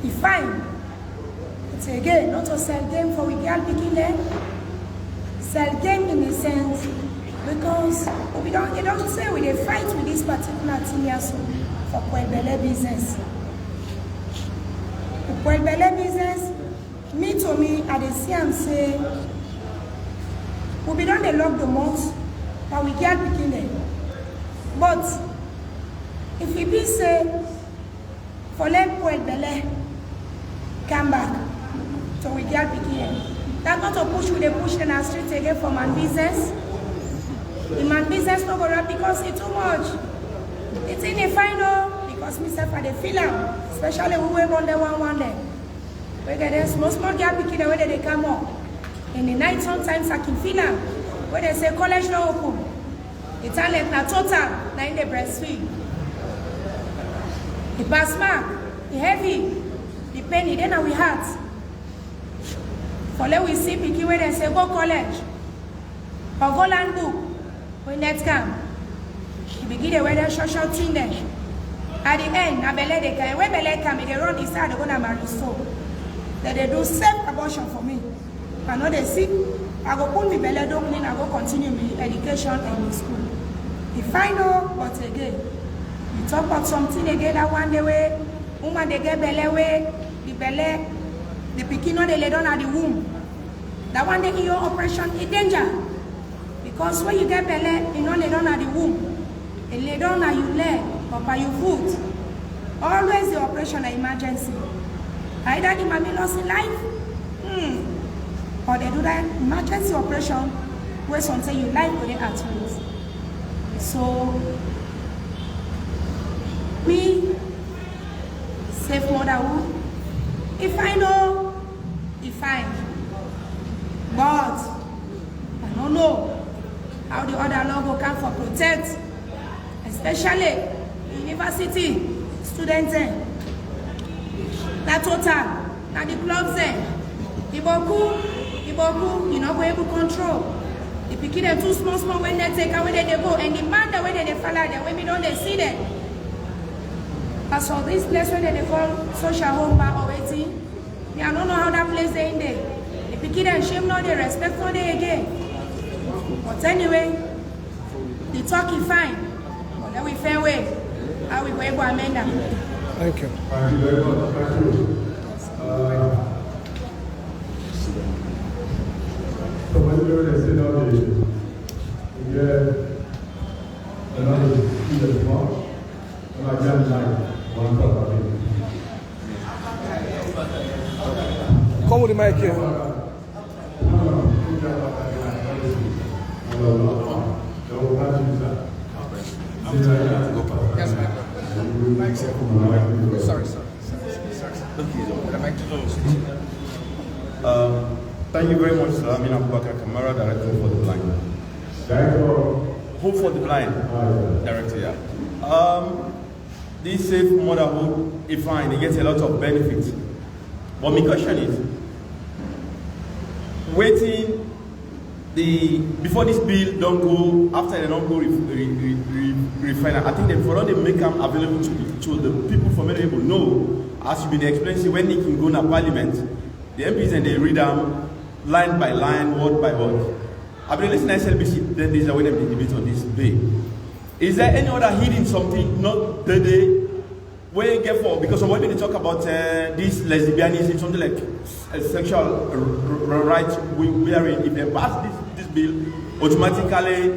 Define. It's again not to sell game for we girl picking them. Sell game in a sense because you don't say we dey fight with this particular thing here so for Kwelbele business. The Kwelbele business, to me, I dey see am say we be done dey lock the mouth, but we get picking them. But if we be say for let Kwelbele come back, so we get picking them. That not to push with the push in our street again for man business. The man business no go run because it's too much. It's in the final because myself I dey feel am, especially we were on the one day. We get them small girl picking the way they come up. In the night sometimes I can feel am. When they say college no open, the talent na total, na in the breastfeed. The pass mark, the heavy, the penny, then we heart. For let we see picky when they say go college or go land book when that come. You begin the weather short thing there. At the end, na belle they come. When belle come, they run this side, they go to marry so. That they do safe abortion for me. I know they see. I go pull me belle don't clean, I go continue my education in the school. If I know, but again, you talk about something again that one day way, woman they get belle way, the belle. The pikin no they lay down at the womb. That one day in your operation is danger. Because when you get belly, you know lay down at the womb. You lay down at your leg or by your foot. Always the operation is emergency. Either the mommy lost in life, or they do that emergency operation where something you life will at risk. So me safe motherhood. If I know, fine. But I don't know how the other law will come for protect, especially university students. That total, now the clubs Iboku, you know, go able to control. The pikin them too small when they take away they go, and the man the way they follow them, when we don't they see them. As for this place where they call social home bar or waiting, I don't know how that place they in there. The pikin and shame no they respect no they again. But anyway, the talk is fine. But then we fair way. How we go able to amend them. Thank you. Thank you very much. Thank you. So when you say now we get another 2 years more, and I can't like one property. Come with the mic here. Yes, ma'am. Sorry. Thank you very much, sir. I'm Abubakar Kamara, Director for the Blind. Hope for the Blind, Director, yeah. This safe motherhood is fine, it gets a lot of benefits. But my question is, waiting before this bill don't go, after they don't go refinance, I think they for they make them available to the people for many people know, as you've been explaining, when they can go to parliament, the MPs and they read them line by line, word by word. I've been listening to SLBC, then there's a way they debate on this bill. Is there any other hidden something, not the day, where you get for, because of what they talk about this lesbianism, something like sexual rights, we are in, if they pass this bill, automatically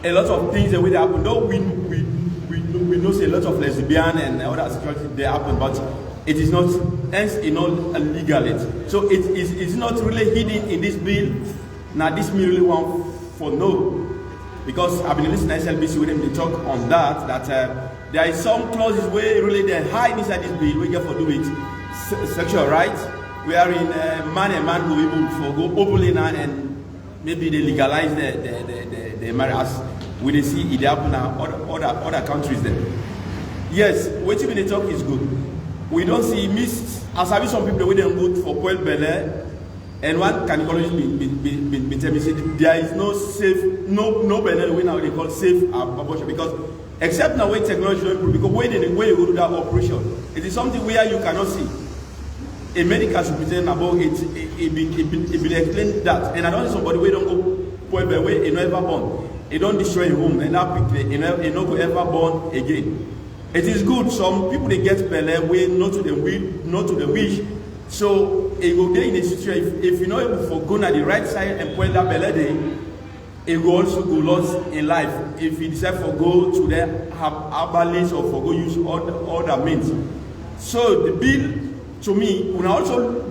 a lot of things that will happen. Though we know say a lot of lesbian and other sexuality they happen, but it is not, hence it's not legal yet. So it's not really hidden in this bill. Now this me really want for no, because I've been listening to SLBC with them, they talk on that there is some clauses where really they hide inside this bill we get for do with sexual rights, wherein man and man will be able to go openly now and maybe they legalize the marriage as we they see it happen in other countries there. Yes, what you talk is good. We don't see as I see some people we don't go for Poel Bele, and one gynecologist been telling me there is no safe, no Bele way now they call safe abortion, because except now when technology don't improve, because when you go to that operation, it is something where you cannot see. A medical should pretend about it will explain that. And I don't see somebody where don't go Poel Bele way he never born. He don't destroy his home and that quickly he not go ever born again. It is good. Some people they get Bele way not to the wish. So it will be in a situation if you're not able to go on the right side and point that Bele day, it will also go lost in life. If you decide to go to the herbalist or for go use other means. So the bill to me,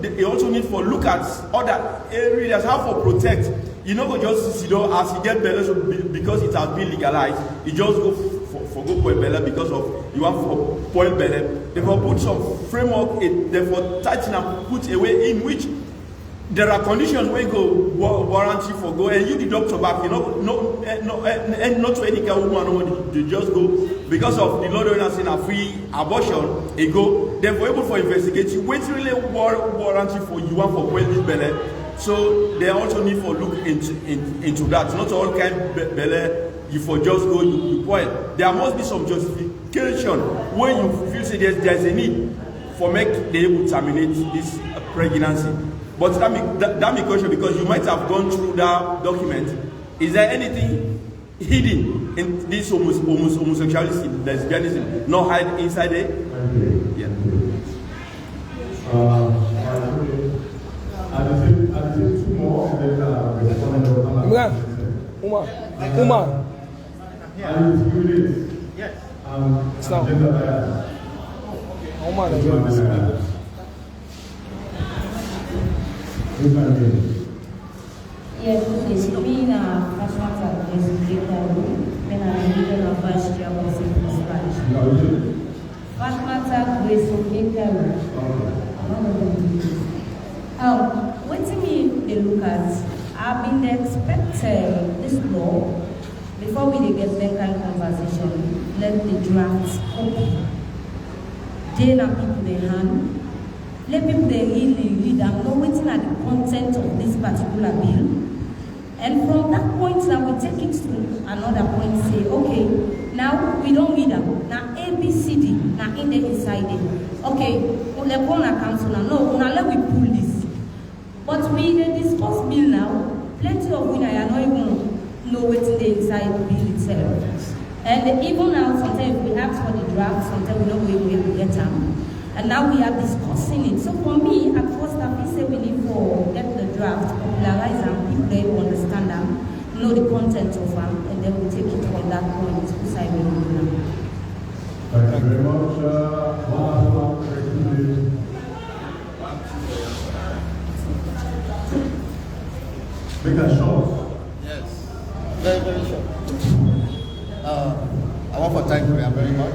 they also need for look at other areas how to protect. You know, just as you get Bele so because it has been legalized, you just go for go Poel Bele because of you want for Poel Bele. Therefore, put some framework. Therefore, tighten and put a way in which there are conditions where you go warranty for go and you the doctor back. You know, and not to any kind of woman they just go because of the law saying a free abortion. They go. Therefore, able for investigate you. Wait really warranty for you want for Poel Bele. So they also need for look into that. Not all kind Bele. You for just go, you point. There must be some justification when you feel say there's a need for make the able to terminate this pregnancy. But that me question, because you might have gone through that document. Is there anything hidden in this homosexuality, lesbianism, not hide inside it? Yeah. I'll say two more and then Umar. Yes. Stop. Yes, it's been a fashion when I'm leading a first job of Spanish. Fatmata Grace what do me they look at? I've been expecting this law before we get that kind of conversation. Let the drafts open. Then people they hand. Let people they really read. I'm not waiting at the content of this particular bill. And from that point now we take it to another point, say, okay, now we don't read them. Now ABCD, now in the inside it. Okay, we'll let council now. No, now let we pull this. But we discuss bill now. Plenty of women are not even know what's the inside the bill itself. And even now, sometimes we ask for the draft, sometimes we know where we get them. And now we are discussing it. So for me, at first, I say we need to get the draft, popularize them, people they understand them, know the content of them, and then we take it from that point to side with them. Thank you very much. Make that short. Yes, very, very short. I want to thank you very much.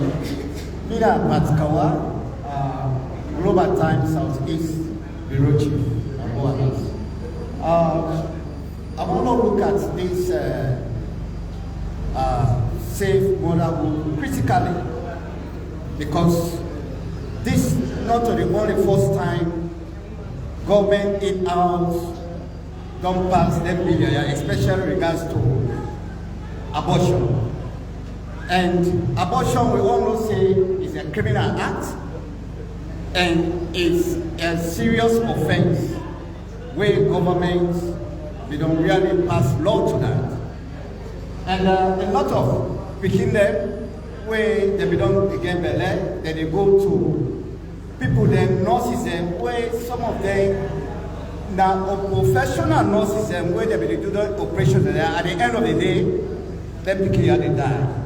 Mina Patkawa, Global Times Southeast Bureau Chief. I want to look at this safe motherhood critically, because this is not the only first time government in-house don't pass them bill, especially regards to abortion. And abortion, we all know say, is a criminal act and it's a serious offense where governments, they don't really pass law to that. And a lot of picking them where they don't get belay, then they go to people, then nurses them, where some of them now professional nurses them where they do the operations and at the end of the day, them people they die.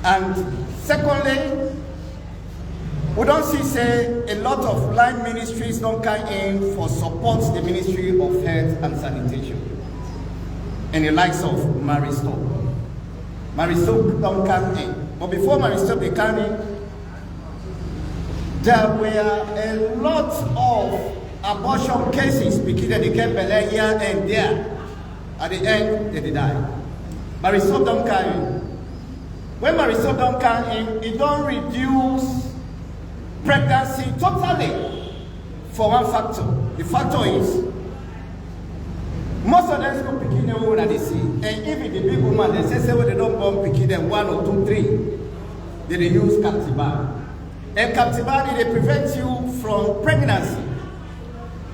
And secondly, we don't see say a lot of line ministries don't come in for support the Ministry of Health and Sanitation and the likes of Maristow. Maristow don't come in. But before Maristow they come in, there were a lot of abortion cases because they get belay here and there. At the end, they die. Maristow don't come in. When Maristow don't come in, it don't reduce pregnancy totally for one factor. The factor is most of them go picking them when they see. And even the big woman, they say when they don't born picking them 1 or 2, 3, they use Captivan. And Captivan, they prevent you from pregnancy.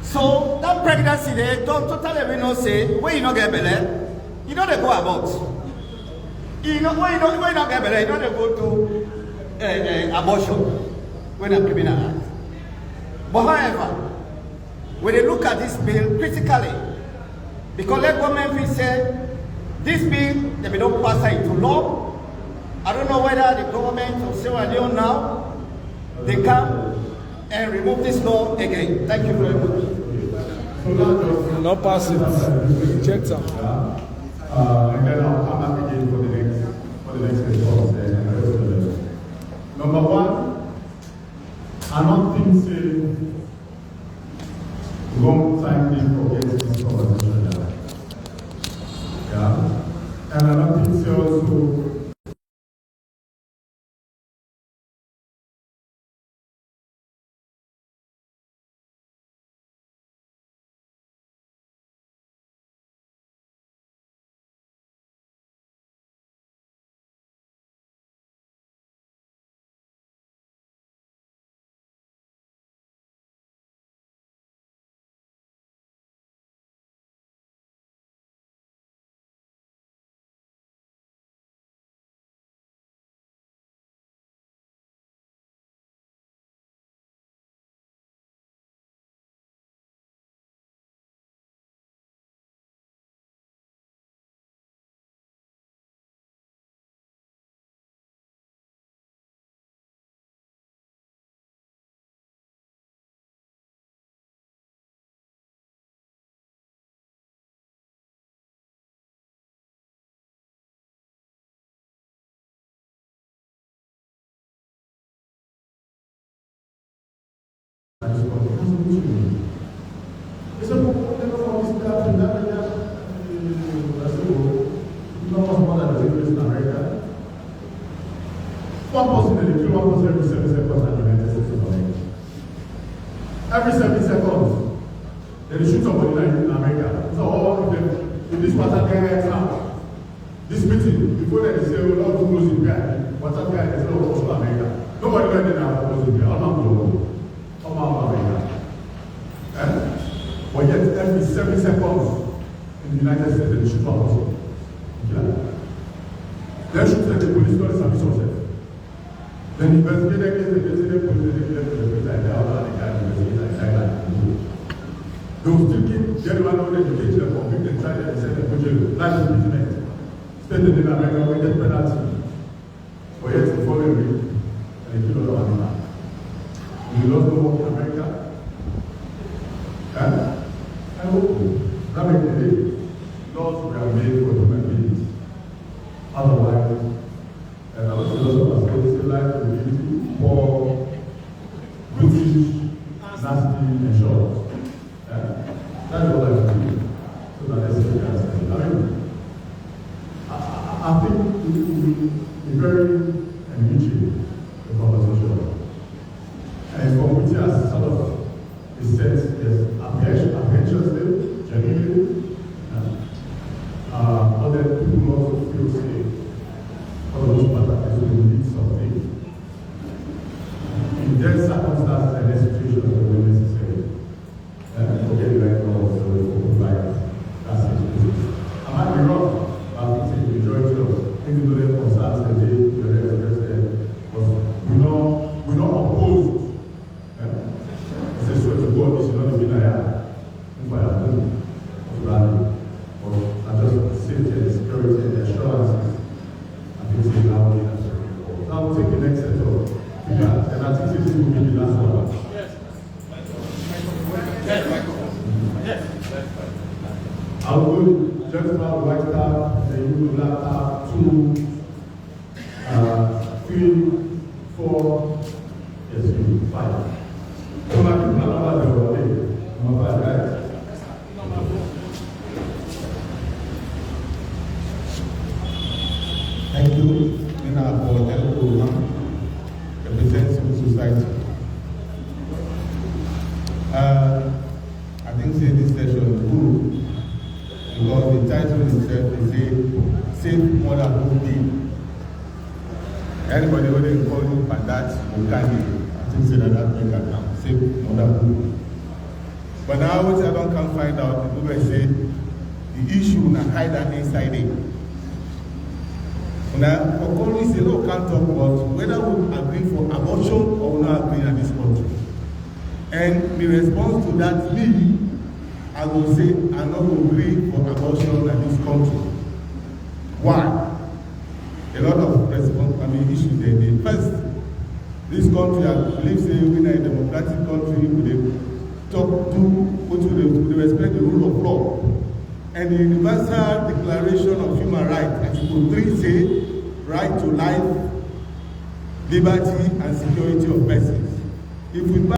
So that pregnancy, they don't totally say, when you don't get belay, you know they go about. You know, when you don't get belay, you know they go to abortion. When a criminal act. But however, when they look at this bill critically, because the government will say, this bill, they don't pass it into law. I don't know whether the government of Sierra Leone now, they come and remove this law again. Thank you very much. Not pass it. Reject them. And then I'll come back again for the next response. Number one, I don't think say long time they forget this conversation. Yeah. And I don't think so also every 7 seconds, they shoot somebody like in America. So all if this water guy now, this meeting, before they say, well, not to close it guy, water guy is not close to America. Nobody went in there close it guy. I'm not global. I'm not America. But yet every 7 seconds in the United States, they shoot one person. They shoot the police don't service themselves. Then investigate the case, they say the police, they get the police, and they are the guy investigate like they will still keep getting one of the education, convict and try to send the budget, life imprisonment. Spend it in America, we get penalty. But yet the following week, and they kill a lot of animals. We lost the work in America. I hope that makes the day. Laws were made for human beings. Otherwise, and I was also say life will be for British, nasty, and short. That's what I feel. So that is what I say. I mean, I think it will be very enriching, the conversation. And for which has sort of is said, yes, appreciably, genuinely, but then people also feel safe. For those matters, they need something. In their circumstances and their situations that were necessary, forget the right laws for compliance. That's it. I might be wrong, but I think the majority of individual concerns that they expressed there was we not opposed. It's a sort of God, it's not even just safety and security and assurances. I think it's now in as well. Now we'll take the next set of figures, and I think this will be the last one. I will go just about white tab, then you will black tab, 2, 3, 4, yes, 5. Some of people are not there. Number 5, right? Thank you, Nina, for the program represents civil society. I think this session is good because the title itself is a Safe Motherhood Day. Anybody who they call you by that, you can't I think that make account. Safe Motherhood. But now what I can't find out, the people say the issue na hide that inside it. Now, for colleagues, they can't talk about whether we agree for abortion or we not agree in this country. And the response to that, me, I will say, I not agree for abortion in this country. Why? A lot of issues there. First, this country, I believe, say, we're a democratic country, we respect the rule of law. And the Universal Declaration of Human Rights, Article 3 say, right to life, liberty, and security of persons. If we